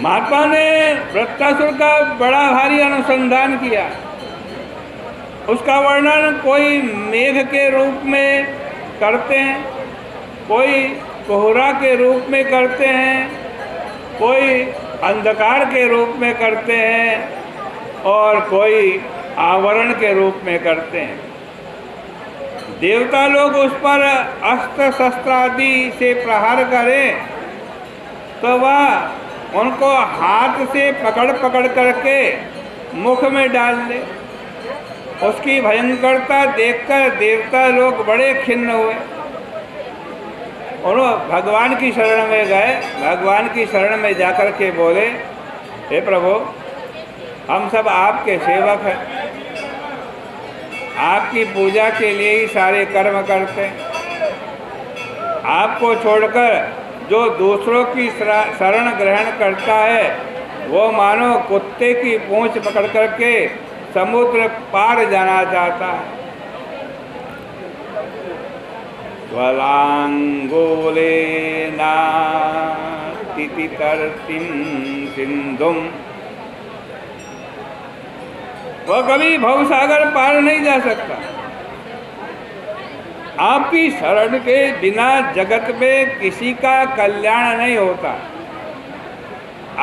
महात्मा ने वृत्तासुर का बड़ा भारी अनुसंधान किया। उसका वर्णन कोई मेघ के रूप में करते हैं, कोई कोहरा के रूप में करते हैं, कोई अंधकार के रूप में करते हैं और कोई आवरण के रूप में करते हैं। देवता लोग उस पर अस्त्र शस्त्र आदि से प्रहार करें तो वह उनको हाथ से पकड़ पकड़ करके मुख में डाल दे। उसकी भयंकरता देखकर देवता लोग बड़े खिन्न हुए। उन्होंने भगवान की शरण में गए। भगवान की शरण में जाकर के बोले, हे प्रभु, हम सब आपके सेवक हैं, आपकी पूजा के लिए ही सारे कर्म करते हैं। आपको छोड़कर जो दूसरों की शरण ग्रहण करता है वो मानो कुत्ते की पूंछ पकड़ करके समुद्र पार जाना चाहता है। स्वलांगोलेना तितितर्तिं सिंधुम, वह कभी भवसागर पार नहीं जा सकता। आपकी शरण के बिना जगत में किसी का कल्याण नहीं होता।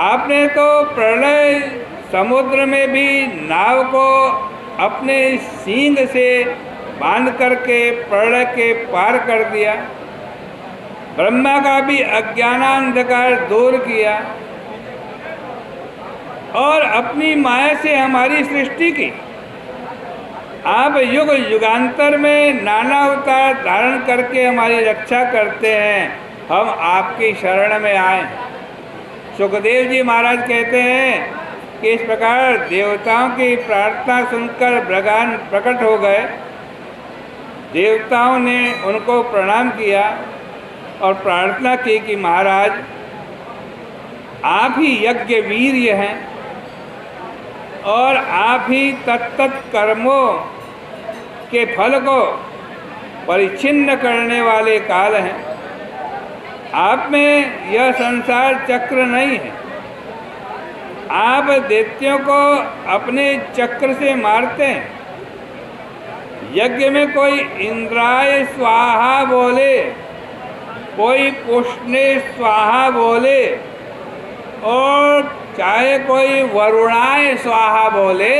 आपने तो प्रलय समुद्र में भी नाव को अपने सींग से बांध करके प्रलय के पार कर दिया। ब्रह्मा का भी अज्ञानांधकार दूर किया और अपनी माया से हमारी सृष्टि की। आप युग युगांतर में नाना अवतार धारण करके हमारी रक्षा करते हैं। हम आपकी शरण में आए। सुखदेव जी महाराज कहते हैं कि इस प्रकार देवताओं की प्रार्थना सुनकर भगवान प्रकट हो गए। देवताओं ने उनको प्रणाम किया और प्रार्थना की कि महाराज, आप ही यज्ञ वीर्य हैं और आप ही तत्त कर्मों के फल को परिच्छिन्न करने वाले काल हैं। आप में यह संसार चक्र नहीं है। आप दैत्यों को अपने चक्र से मारते हैं। यज्ञ में कोई इंद्राय स्वाहा बोले, कोई पुष्णे स्वाहा बोले और चाहे कोई वरुणाय स्वाहा बोले,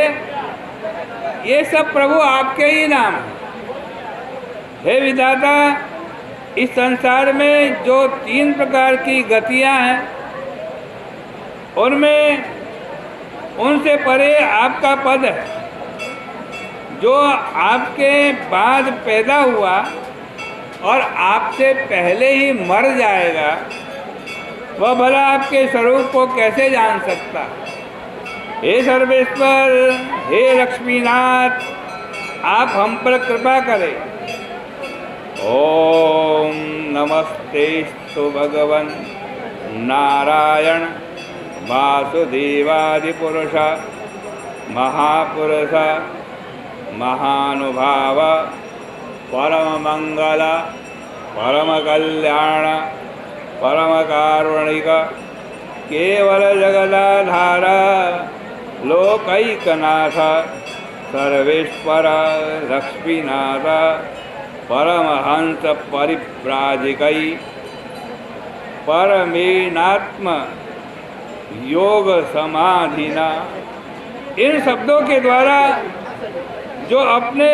ये सब प्रभु आपके ही नाम है। हे विधाता, इस संसार में जो 3 प्रकार की गतियां हैं उनमें उनसे परे आपका पद है। जो आपके बाद पैदा हुआ और आपसे पहले ही मर जाएगा, वह भला आपके स्वरूप को कैसे जान सकता। हे सर्वेश्वर, हे लक्ष्मीनाथ, आप हम पर कृपा करें। ओम नमस्तेस्तु भगवन् नारायण वासुदेवादिपुरुष महापुरुष महानुभाव परम मंगल परम कल्याण परम कारुणिक केवल जगदाधार लोकैकनाथ सर्वेश्वर लक्ष्मीनाथ परमहंस परिव्राजकै परमेनात्म योग समाधिना। इन शब्दों के द्वारा जो अपने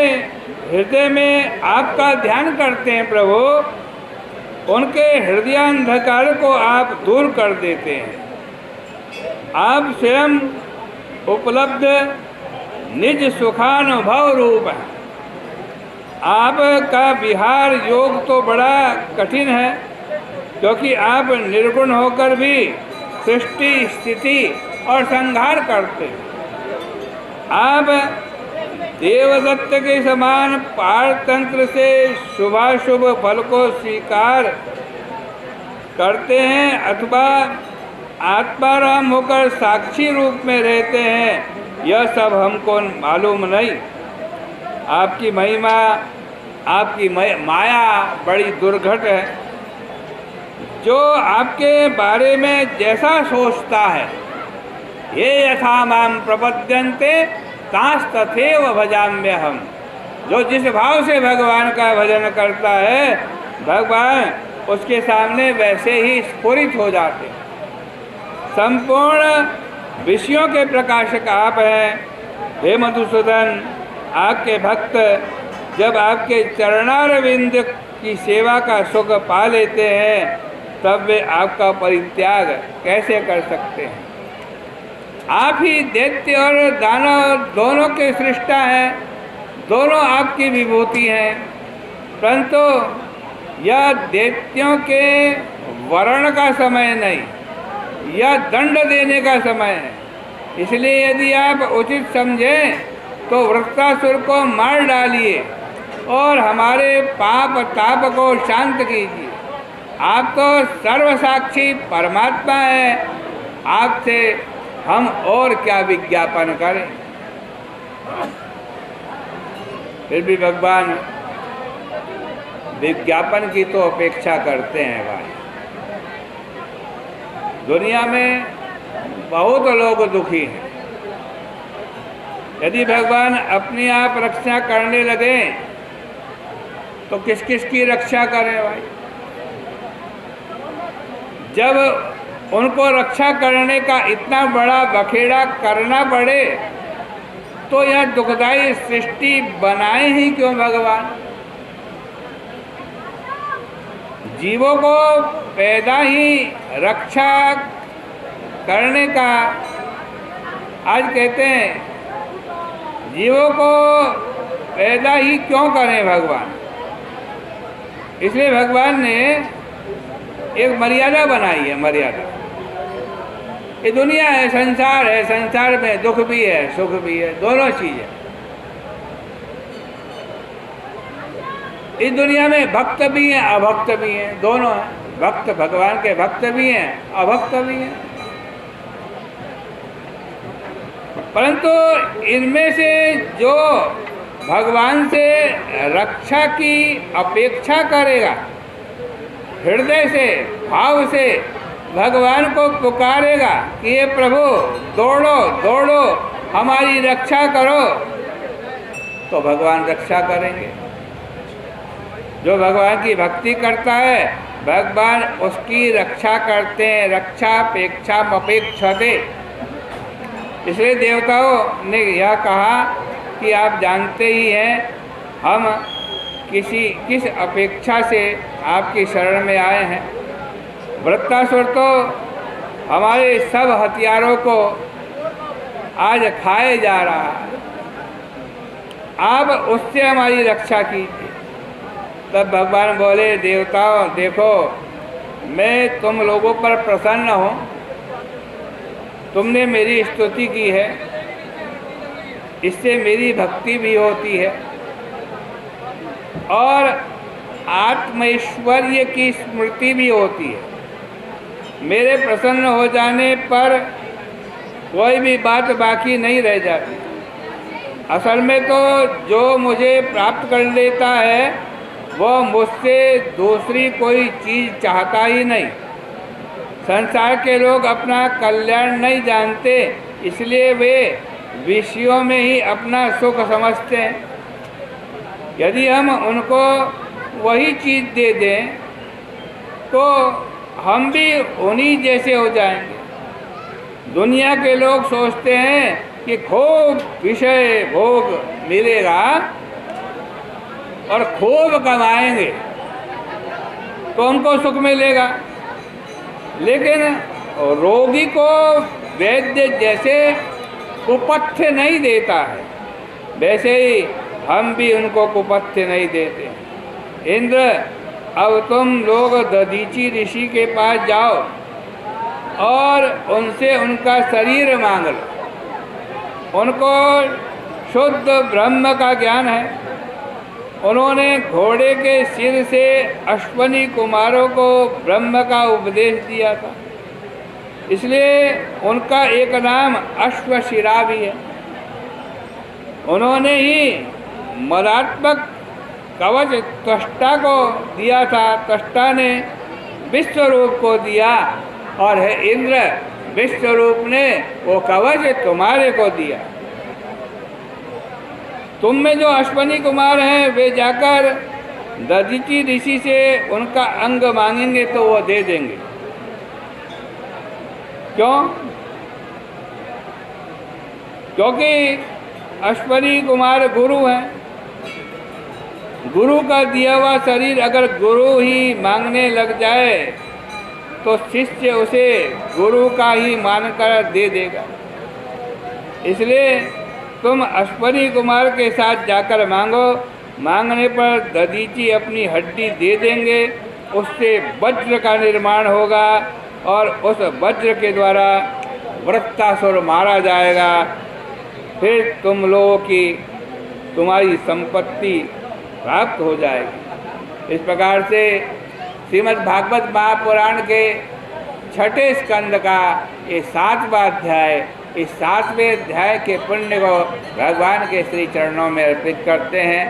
हृदय में आपका ध्यान करते हैं प्रभु, उनके हृदयांधकार को आप दूर कर देते हैं। आप स्वयं उपलब्ध निज सुखानुभव रूप है। आपका विहार योग तो बड़ा कठिन है, क्योंकि आप निर्गुण होकर भी सृष्टि स्थिति और संहार करते हैं। आप देवदत्त के समान पारतंत्र से शुभाशुभ फल को स्वीकार करते हैं अथवा आत्माराम होकर साक्षी रूप में रहते हैं, यह सब हमको मालूम नहीं। आपकी महिमा, आपकी माया बड़ी दुर्घट है। जो आपके बारे में जैसा सोचता है, ये यथा माम प्रपद्यन्ते तांस्तथैव भजाम्यहम्, जो जिस भाव से भगवान का भजन करता है, भगवान उसके सामने वैसे ही स्फुरित हो जाते। संपूर्ण विषयों के प्रकाशक आप हैं हे मधुसूदन। आपके भक्त जब आपके चरणारविंद की सेवा का सुख पा लेते हैं, तब वे आपका परित्याग कैसे कर सकते हैं। आप ही दैत्य और दानव दोनों के सृष्टा हैं, दोनों आपकी विभूति हैं, परंतु यह दैत्यों के वर्ण का समय नहीं, यह दंड देने का समय है। इसलिए यदि आप उचित समझें तो वृत्तासुर को मार डालिए और हमारे पाप ताप को शांत कीजिए। आप तो सर्वसाक्षी परमात्मा हैं, आपसे हम और क्या विज्ञापन करें। फिर भी भगवान विज्ञापन की तो अपेक्षा करते हैं भाई। दुनिया में बहुत लोग दुखी हैं। यदि भगवान अपनी आप रक्षा करने लगे तो किस किस की रक्षा करें भाई। जब उनको रक्षा करने का इतना बड़ा बखेड़ा करना पड़े तो यह दुखदायी सृष्टि बनाए ही क्यों भगवान। जीवों को पैदा ही रक्षा करने का, आज कहते हैं जीवों को पैदा ही क्यों करें भगवान। इसलिए भगवान ने एक मर्यादा बनाई है। मर्यादा, ये दुनिया है, संसार है, संसार में दुख भी है सुख भी है, दोनों चीजें। इस दुनिया में भक्त भी हैं अभक्त भी हैं, दोनों हैं। भक्त भगवान के भक्त भी हैं, अभक्त भी हैं। परंतु इनमें से जो भगवान से रक्षा की अपेक्षा करेगा, हृदय से भाव से भगवान को पुकारेगा कि ये प्रभु दौड़ो दौड़ो हमारी रक्षा करो, तो भगवान रक्षा करेंगे। जो भगवान की भक्ति करता है, भगवान उसकी रक्षा करते हैं। रक्षापेक्षा अपेक्षते। इसलिए देवताओं ने यह कहा कि आप जानते ही हैं हम किस अपेक्षा से आपकी शरण में आए हैं। वृत्तासुर तो हमारे सब हथियारों को आज खाए जा रहा है, आप उससे हमारी रक्षा कीजिए। तब भगवान बोले, देवताओं देखो, मैं तुम लोगों पर प्रसन्न हूँ, तुमने मेरी स्तुति की है, इससे मेरी भक्ति भी होती है और आत्मैश्वर्य की स्मृति भी होती है। मेरे प्रसन्न हो जाने पर कोई भी बात बाकी नहीं रह जाती। असल में तो जो मुझे प्राप्त कर लेता है वो मुझसे दूसरी कोई चीज़ चाहता ही नहीं। संसार के लोग अपना कल्याण नहीं जानते, इसलिए वे विषयों में ही अपना सुख समझते हैं। यदि हम उनको वही चीज़ दे दें तो हम भी उन्हीं जैसे हो जाएंगे। दुनिया के लोग सोचते हैं कि खूब विषय भोग मिलेगा और खूब कमाएंगे तो उनको सुख मिलेगा, लेकिन रोगी को वैद्य जैसे कुपथ्य नहीं देता है, वैसे ही हम भी उनको कुपथ्य नहीं देते। इंद्र, अब तुम लोग दधीची ऋषि के पास जाओ और उनसे उनका शरीर मांग लो। उनको शुद्ध ब्रह्म का ज्ञान है। उन्होंने घोड़े के सिर से अश्वनी कुमारों को ब्रह्म का उपदेश दिया था, इसलिए उनका एक नाम अश्वशिरा भी है। उन्होंने ही मदात्मक कवच त्वष्टा को दिया था। त्वष्टा ने विश्व रूप को दिया और हे इंद्र, विश्व रूप ने वो कवच तुम्हारे को दिया। तुम में जो अश्वनी कुमार हैं वे जाकर दधीचि ऋषि से उनका अंग मांगेंगे तो वो दे देंगे। क्यों? क्योंकि अश्वनी कुमार गुरु हैं। गुरु का दिया हुआ शरीर अगर गुरु ही मांगने लग जाए तो शिष्य उसे गुरु का ही मानकर दे देगा। इसलिए तुम अश्वनी कुमार के साथ जाकर मांगो। मांगने पर दधीचि अपनी हड्डी दे देंगे, उससे वज्र का निर्माण होगा और उस वज्र के द्वारा वृत्तासुर मारा जाएगा। फिर तुम लोगों की तुम्हारी संपत्ति प्राप्त हो जाएगी। इस प्रकार से श्रीमद् भागवत महापुराण के छठे स्कंद का ये 7वां अध्याय, इस 7वें अध्याय के पुण्य को भगवान के श्री चरणों में अर्पित करते हैं।